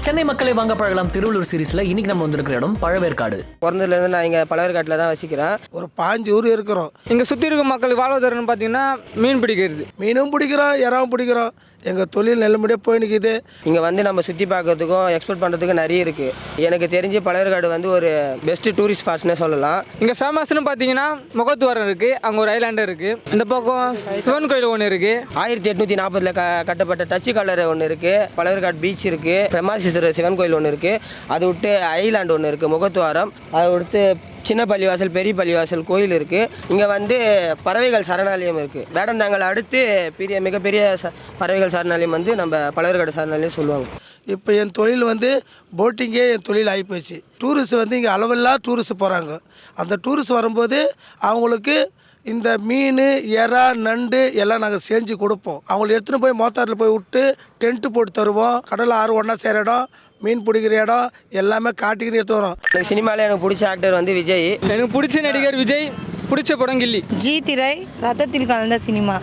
சென்னை மக்களை வாங்க பழகலாம் திருவள்ளூர் சீரிஸ்ல இன்னைக்கு நம்ம வந்திருக்கிற இடம் பழவேற்காடு. பிறந்ததுலேருந்து நான் இங்கே பழவேற்காட்டில் தான் வசிக்கிறேன். ஒரு 5 ஊர் இருக்கிறோம். இங்கே சுற்றி இருக்க மக்களுக்கு வாழ்வாதாரம்னு பார்த்தீங்கன்னா மீன் பிடிக்கிறது. மீனும் பிடிக்கிறோம், இறாவும் பிடிக்கிறோம். எங்கள் தொழில் நல்லபடியாக போய் நிற்கிது. இங்கே வந்து நம்ம சுற்றி பார்க்கறதுக்கும் எக்ஸ்போர்ட் பண்ணுறதுக்கும் நிறைய இருக்குது. எனக்கு தெரிஞ்சு பழவேற்காடு வந்து ஒரு பெஸ்ட்டு டூரிஸ்ட் ஸ்பாட்ஸ்னே சொல்லலாம். இங்கே ஃபேமஸ்னு பார்த்தீங்கன்னா முகத்துவாரம் இருக்குது, அங்கே ஒரு ஐலாண்டு இருக்குது. இந்த பக்கம் சிவன் கோயில் ஒன்று இருக்குது. 1840 கட்டப்பட்ட டச்சு கலர் ஒன்று இருக்குது. பழவேற்காடு பீச் இருக்குது. பிரம்மாசீஸ்வரர் சிவன் கோயில் ஒன்று இருக்குது. அதை விட்டு ஐலாண்டு ஒன்று இருக்குது, முகத்துவாரம். அதை விடுத்து சின்ன பள்ளிவாசல், பெரிய பள்ளிவாசல் கோயில் இருக்குது. இங்கே வந்து பறவைகள் சரணாலயம் இருக்குது. வேடந்தாங்கல் அடுத்து மிகப்பெரிய பறவைகள் சரணாலயம் வந்து நம்ம பழவேற்காடு சரணாலயம் சொல்லுவாங்க. இப்போ என் தொழில் வந்து போட்டிங்கே என் தொழில் ஆகிப்போச்சு. டூரிஸ்ட் வந்து இங்கே அளவெல்லாம் டூரிஸ்ட் போகிறாங்க. அந்த டூரிஸ்ட் வரும்போது அவங்களுக்கு இந்த மீன், எறா, நண்டு எல்லாம் நாங்கள் செஞ்சு கொடுப்போம். அவங்களை எடுத்துகிட்டு போய் மோத்தாரில் போய் விட்டு டென்ட்டு போட்டு தருவோம். கடல் ஆறு ஒன்றா சேர இடம், மீன் பிடிக்கிற இடம் எல்லாமே காட்டிக்கிட்டு எடுத்து வரோம். எனக்கு சினிமாவில் எனக்கு பிடிச்ச ஆக்டர் வந்து விஜய். எனக்கு பிடிச்ச நடிகர் விஜய், பிடிச்ச படம் கில்லி. ஜி திரை ரத்தத்தில் கலந்த சினிமா.